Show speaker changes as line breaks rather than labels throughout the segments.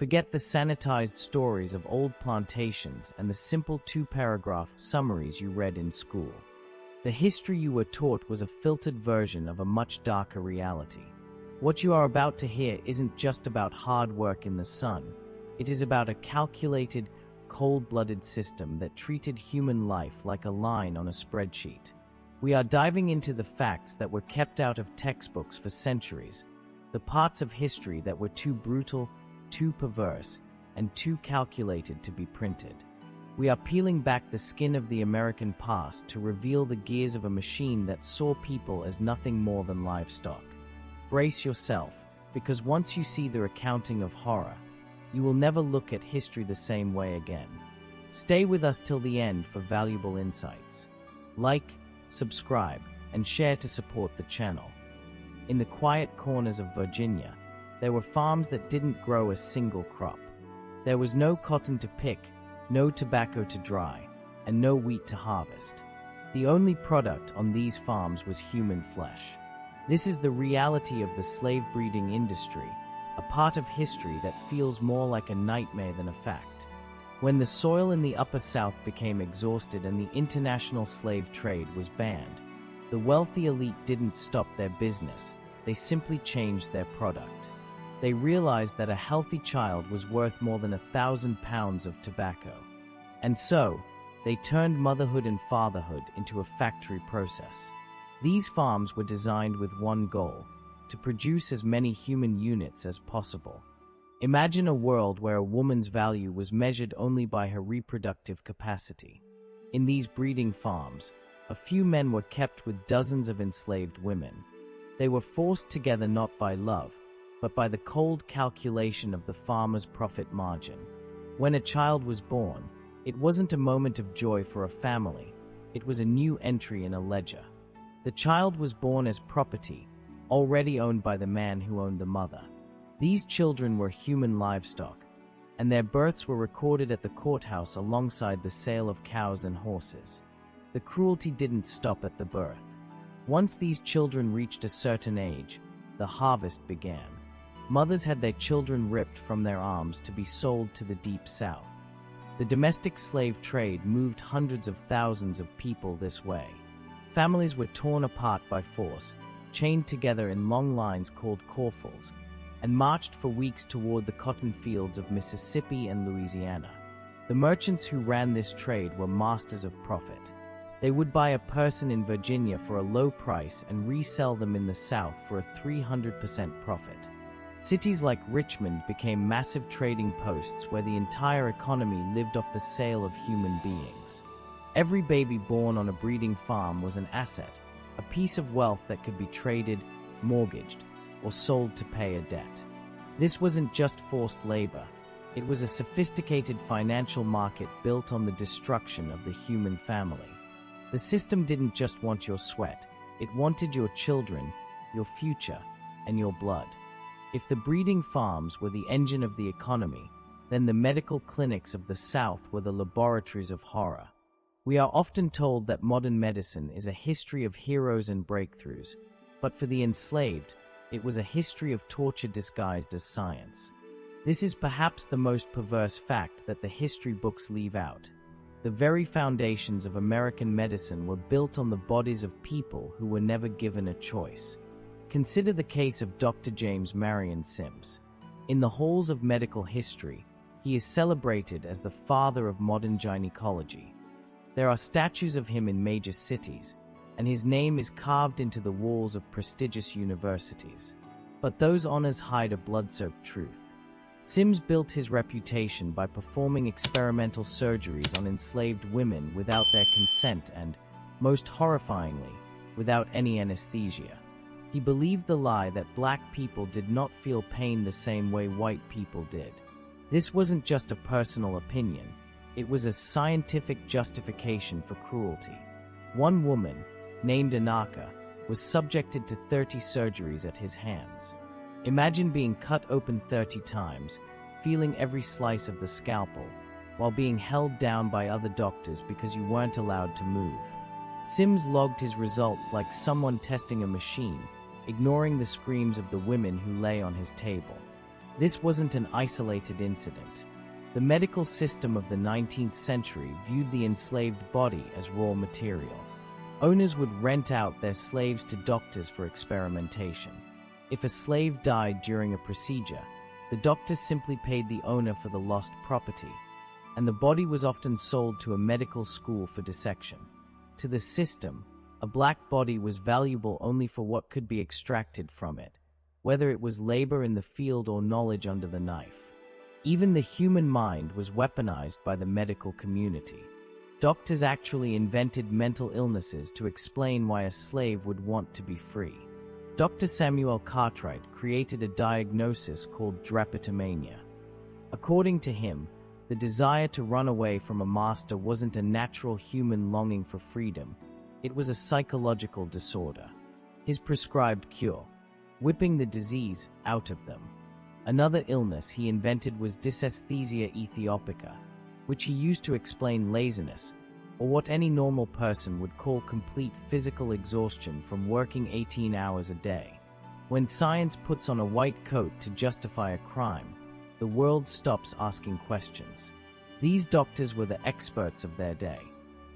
Forget the sanitized stories of old plantations and the simple two-paragraph summaries you read in school. The history you were taught was a filtered version of a much darker reality. What you are about to hear isn't just about hard work in the sun. It is about a calculated, cold-blooded system that treated human life like a line on a spreadsheet. We are diving into the facts that were kept out of textbooks for centuries, the parts of history that were too brutal, too perverse, and too calculated to be printed. We are peeling back the skin of the American past to reveal the gears of a machine that saw people as nothing more than livestock. Brace yourself, because once you see the recounting of horror, you will never look at history the same way again. Stay with us till the end for valuable insights. Like, subscribe, and share to support the channel. In the quiet corners of Virginia, there were farms that didn't grow a single crop. There was no cotton to pick, no tobacco to dry, and no wheat to harvest. The only product on these farms was human flesh. This is the reality of the slave breeding industry, a part of history that feels more like a nightmare than a fact. When the soil in the Upper South became exhausted and the international slave trade was banned, the wealthy elite didn't stop their business, they simply changed their product. They realized that a healthy child was worth more than 1,000 pounds of tobacco. And so, they turned motherhood and fatherhood into a factory process. These farms were designed with one goal: to produce as many human units as possible. Imagine a world where a woman's value was measured only by her reproductive capacity. In these breeding farms, a few men were kept with dozens of enslaved women. They were forced together not by love, but by the cold calculation of the farmer's profit margin. When a child was born, it wasn't a moment of joy for a family, it was a new entry in a ledger. The child was born as property, already owned by the man who owned the mother. These children were human livestock, and their births were recorded at the courthouse alongside the sale of cows and horses. The cruelty didn't stop at the birth. Once these children reached a certain age, the harvest began. Mothers had their children ripped from their arms to be sold to the Deep South. The domestic slave trade moved hundreds of thousands of people this way. Families were torn apart by force, chained together in long lines called corfles, and marched for weeks toward the cotton fields of Mississippi and Louisiana. The merchants who ran this trade were masters of profit. They would buy a person in Virginia for a low price and resell them in the South for a 300% profit. Cities like Richmond became massive trading posts where the entire economy lived off the sale of human beings. Every baby born on a breeding farm was an asset, a piece of wealth that could be traded, mortgaged, or sold to pay a debt. This wasn't just forced labor. It was a sophisticated financial market built on the destruction of the human family. The system didn't just want your sweat. It wanted your children, your future, and your blood. If the breeding farms were the engine of the economy, then the medical clinics of the South were the laboratories of horror. We are often told that modern medicine is a history of heroes and breakthroughs, but for the enslaved, it was a history of torture disguised as science. This is perhaps the most perverse fact that the history books leave out. The very foundations of American medicine were built on the bodies of people who were never given a choice. Consider the case of Dr. James Marion Sims. In the halls of medical history, he is celebrated as the father of modern gynecology. There are statues of him in major cities, and his name is carved into the walls of prestigious universities. But those honors hide a blood-soaked truth. Sims built his reputation by performing experimental surgeries on enslaved women without their consent and, most horrifyingly, without any anesthesia. He believed the lie that black people did not feel pain the same way white people did. This wasn't just a personal opinion. It was a scientific justification for cruelty. One woman, named Anaka, was subjected to 30 surgeries at his hands. Imagine being cut open 30 times, feeling every slice of the scalpel, while being held down by other doctors because you weren't allowed to move. Sims logged his results like someone testing a machine, ignoring the screams of the women who lay on his table. This wasn't an isolated incident. The medical system of the 19th century viewed the enslaved body as raw material. Owners would rent out their slaves to doctors for experimentation. If a slave died during a procedure, the doctor simply paid the owner for the lost property, and the body was often sold to a medical school for dissection. To the system, a black body was valuable only for what could be extracted from it, whether it was labor in the field or knowledge under the knife. Even the human mind was weaponized by the medical community. Doctors actually invented mental illnesses to explain why a slave would want to be free. Dr. Samuel Cartwright created a diagnosis called drapetomania. According to him, the desire to run away from a master wasn't a natural human longing for freedom, it was a psychological disorder. His prescribed cure: whipping the disease out of them. Another illness he invented was dysesthesia ethiopica, which he used to explain laziness, or what any normal person would call complete physical exhaustion from working 18 hours a day. When science puts on a white coat to justify a crime, the world stops asking questions. These doctors were the experts of their day.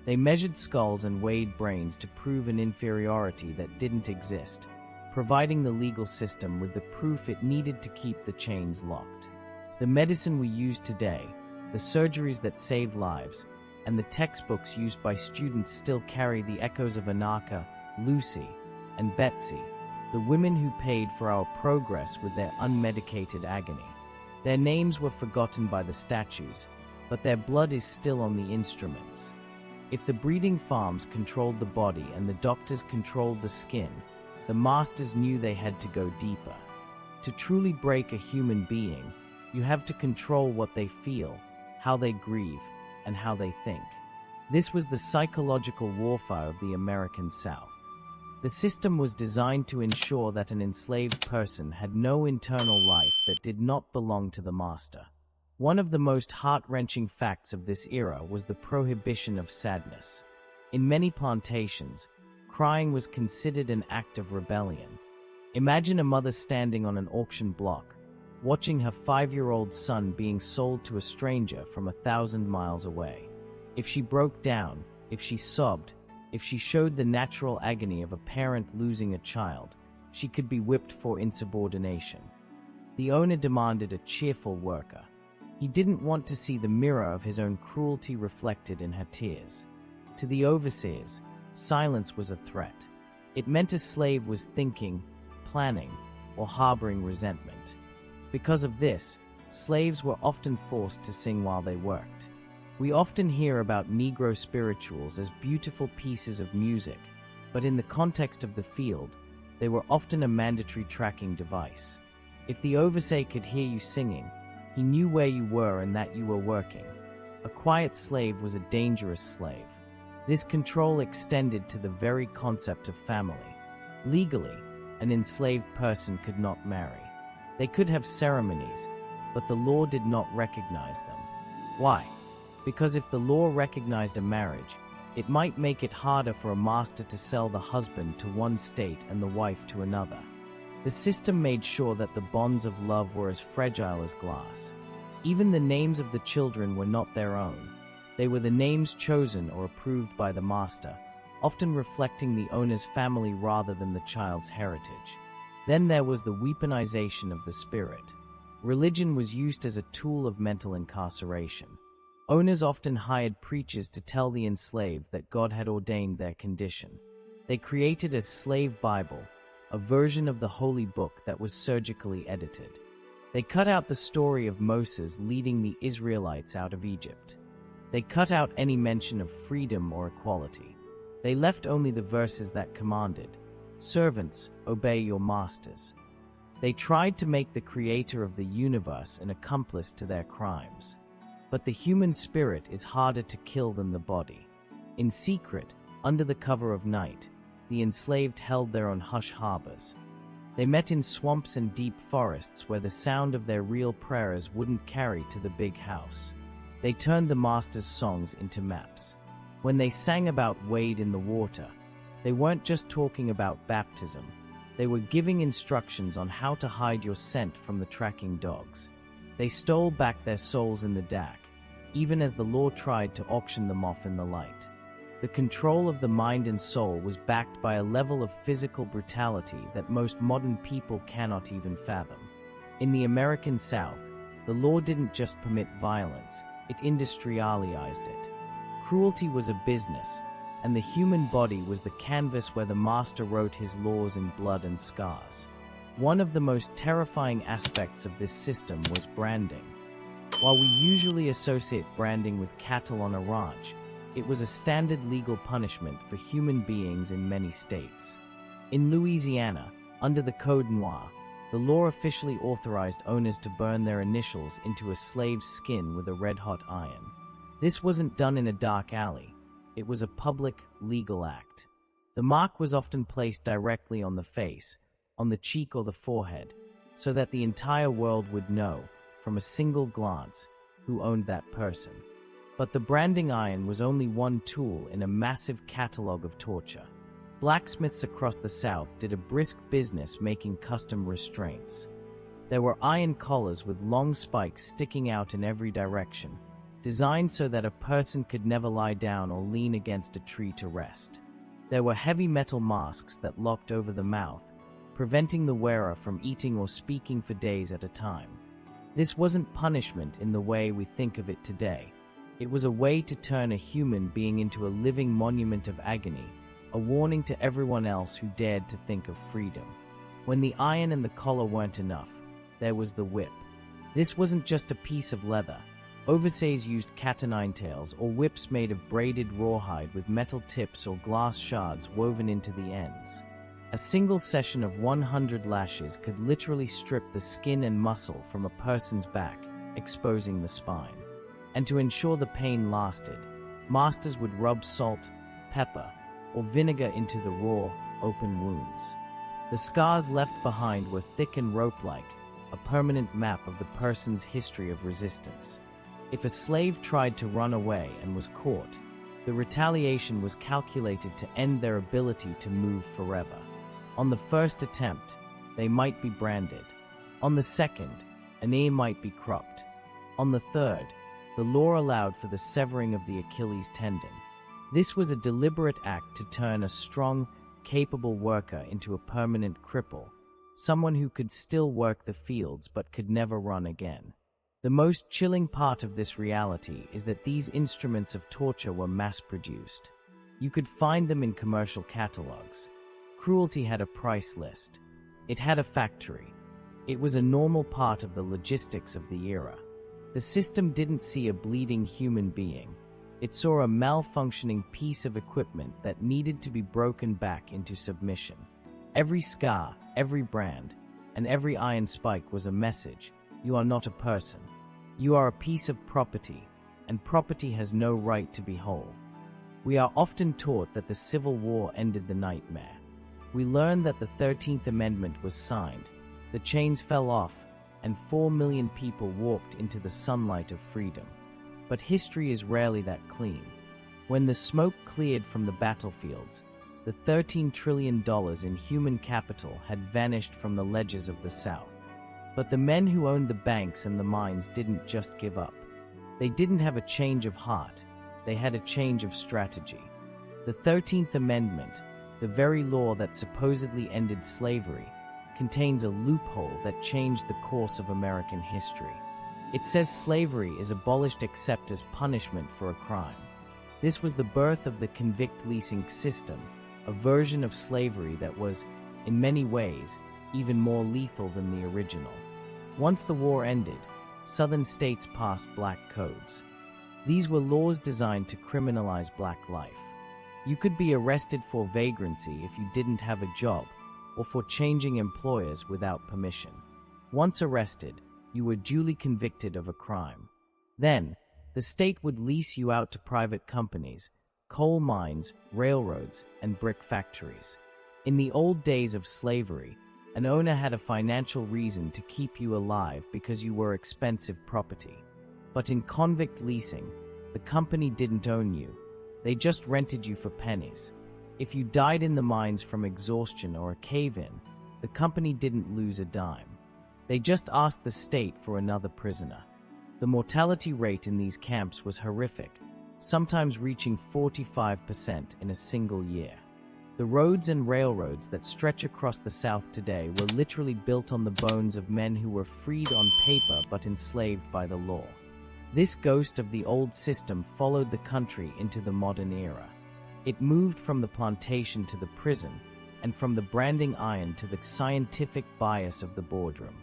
They measured skulls and weighed brains to prove an inferiority that didn't exist, providing the legal system with the proof it needed to keep the chains locked. The medicine we use today, the surgeries that save lives, and the textbooks used by students still carry the echoes of Anaka, Lucy, and Betsy, the women who paid for our progress with their unmedicated agony. Their names were forgotten by the statues, but their blood is still on the instruments. If the breeding farms controlled the body and the doctors controlled the skin, the masters knew they had to go deeper. To truly break a human being, you have to control what they feel, how they grieve, and how they think. This was the psychological warfare of the American South. The system was designed to ensure that an enslaved person had no internal life that did not belong to the master. One of the most heart-wrenching facts of this era was the prohibition of sadness. In many plantations, crying was considered an act of rebellion. Imagine a mother standing on an auction block, watching her 5-year-old son being sold to a stranger from 1,000 miles away. If she broke down, if she sobbed, if she showed the natural agony of a parent losing a child, she could be whipped for insubordination. The owner demanded a cheerful worker. He didn't want to see the mirror of his own cruelty reflected in her tears. To the overseers, silence was a threat. It meant a slave was thinking, planning, or harboring resentment. Because of this, slaves were often forced to sing while they worked. We often hear about Negro spirituals as beautiful pieces of music, but in the context of the field, they were often a mandatory tracking device. If the overseer could hear you singing, he knew where you were and that you were working. A quiet slave was a dangerous slave. This control extended to the very concept of family. Legally, an enslaved person could not marry. They could have ceremonies, but the law did not recognize them. Why? Because if the law recognized a marriage, it might make it harder for a master to sell the husband to one state and the wife to another. The system made sure that the bonds of love were as fragile as glass. Even the names of the children were not their own. They were the names chosen or approved by the master, often reflecting the owner's family rather than the child's heritage. Then there was the weaponization of the spirit. Religion was used as a tool of mental incarceration. Owners often hired preachers to tell the enslaved that God had ordained their condition. They created a slave Bible, a version of the holy book that was surgically edited. They cut out the story of Moses leading the Israelites out of Egypt. They cut out any mention of freedom or equality. They left only the verses that commanded, "Servants, obey your masters." They tried to make the creator of the universe an accomplice to their crimes. But the human spirit is harder to kill than the body. In secret, under the cover of night, the enslaved held their own hush harbors. They met in swamps and deep forests where the sound of their real prayers wouldn't carry to the big house. They turned the master's songs into maps. When they sang about wade in the water, they weren't just talking about baptism. They were giving instructions on how to hide your scent from the tracking dogs. They stole back their souls in the dark, even as the law tried to auction them off in the light. The control of the mind and soul was backed by a level of physical brutality that most modern people cannot even fathom. In the American South, the law didn't just permit violence, it industrialized it. Cruelty was a business, and the human body was the canvas where the master wrote his laws in blood and scars. One of the most terrifying aspects of this system was branding. While we usually associate branding with cattle on a ranch, it was a standard legal punishment for human beings in many states. In Louisiana, under the Code Noir, the law officially authorized owners to burn their initials into a slave's skin with a red-hot iron. This wasn't done in a dark alley. It was a public, legal act. The mark was often placed directly on the face, on the cheek or the forehead, so that the entire world would know, from a single glance, who owned that person. But the branding iron was only one tool in a massive catalog of torture. Blacksmiths across the South did a brisk business making custom restraints. There were iron collars with long spikes sticking out in every direction, designed so that a person could never lie down or lean against a tree to rest. There were heavy metal masks that locked over the mouth, preventing the wearer from eating or speaking for days at a time. This wasn't punishment in the way we think of it today. It was a way to turn a human being into a living monument of agony, a warning to everyone else who dared to think of freedom. When the iron and the collar weren't enough, there was the whip. This wasn't just a piece of leather. Overseers used cat-o'-nine-tails or whips made of braided rawhide with metal tips or glass shards woven into the ends. A single session of 100 lashes could literally strip the skin and muscle from a person's back, exposing the spine. And to ensure the pain lasted, masters would rub salt, pepper, or vinegar into the raw, open wounds. The scars left behind were thick and rope-like, a permanent map of the person's history of resistance. If a slave tried to run away and was caught, the retaliation was calculated to end their ability to move forever. On the first attempt, they might be branded. On the second, an ear might be cropped. On the third, the law allowed for the severing of the Achilles tendon. This was a deliberate act to turn a strong, capable worker into a permanent cripple, someone who could still work the fields but could never run again. The most chilling part of this reality is that these instruments of torture were mass-produced. You could find them in commercial catalogs. Cruelty had a price list. It had a factory. It was a normal part of the logistics of the era. The system didn't see a bleeding human being. It saw a malfunctioning piece of equipment that needed to be broken back into submission. Every scar, every brand, and every iron spike was a message. You are not a person. You are a piece of property, and property has no right to be whole. We are often taught that the Civil War ended the nightmare. We learn that the 13th Amendment was signed, the chains fell off, and 4 million people walked into the sunlight of freedom. But history is rarely that clean. When the smoke cleared from the battlefields, the $13 trillion in human capital had vanished from the ledgers of the South. But the men who owned the banks and the mines didn't just give up. They didn't have a change of heart, they had a change of strategy. The 13th Amendment, the very law that supposedly ended slavery, contains a loophole that changed the course of American history. It says slavery is abolished except as punishment for a crime. This was the birth of the convict leasing system, a version of slavery that was, in many ways, even more lethal than the original. Once the war ended, Southern states passed black codes. These were laws designed to criminalize black life. You could be arrested for vagrancy if you didn't have a job, or for changing employers without permission. Once arrested, you were duly convicted of a crime. Then, the state would lease you out to private companies, coal mines, railroads, and brick factories. In the old days of slavery, an owner had a financial reason to keep you alive because you were expensive property. But in convict leasing, the company didn't own you. They just rented you for pennies. If you died in the mines from exhaustion or a cave-in, the company didn't lose a dime. They just asked the state for another prisoner. The mortality rate in these camps was horrific, sometimes reaching 45% in a single year. The roads and railroads that stretch across the South today were literally built on the bones of men who were freed on paper but enslaved by the law. This ghost of the old system followed the country into the modern era. It moved from the plantation to the prison, and from the branding iron to the scientific bias of the boardroom.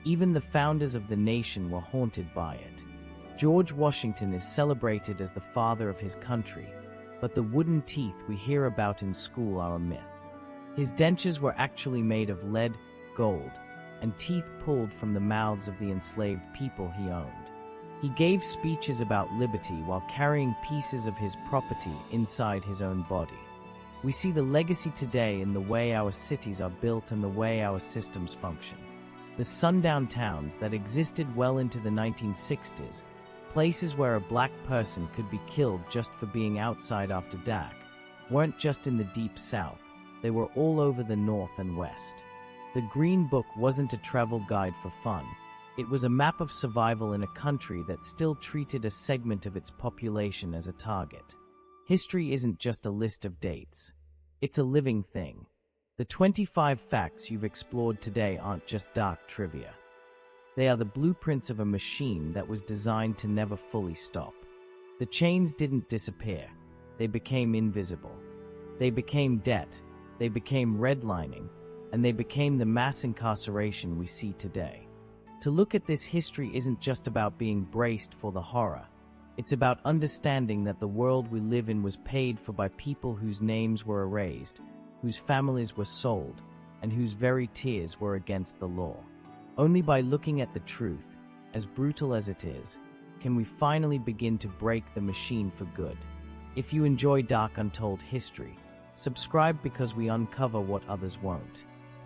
Even the founders of the nation were haunted by it. George Washington is celebrated as the father of his country, but the wooden teeth we hear about in school are a myth. His dentures were actually made of lead, gold, and teeth pulled from the mouths of the enslaved people he owned. He gave speeches about liberty while carrying pieces of his property inside his own body. We see the legacy today in the way our cities are built and the way our systems function. The sundown towns that existed well into the 1960s, places where a black person could be killed just for being outside after dark, weren't just in the deep South, they were all over the North and West. The Green Book wasn't a travel guide for fun. It was a map of survival in a country that still treated a segment of its population as a target. History isn't just a list of dates. It's a living thing. The 25 facts you've explored today aren't just dark trivia. They are the blueprints of a machine that was designed to never fully stop. The chains didn't disappear. They became invisible. They became debt. They became redlining. And they became the mass incarceration we see today. To look at this history isn't just about being braced for the horror. It's about understanding that the world we live in was paid for by people whose names were erased, whose families were sold, and whose very tears were against the law. Only by looking at the truth, as brutal as it is, can we finally begin to break the machine for good. If you enjoy Dark Untold History, subscribe because we uncover what others won't.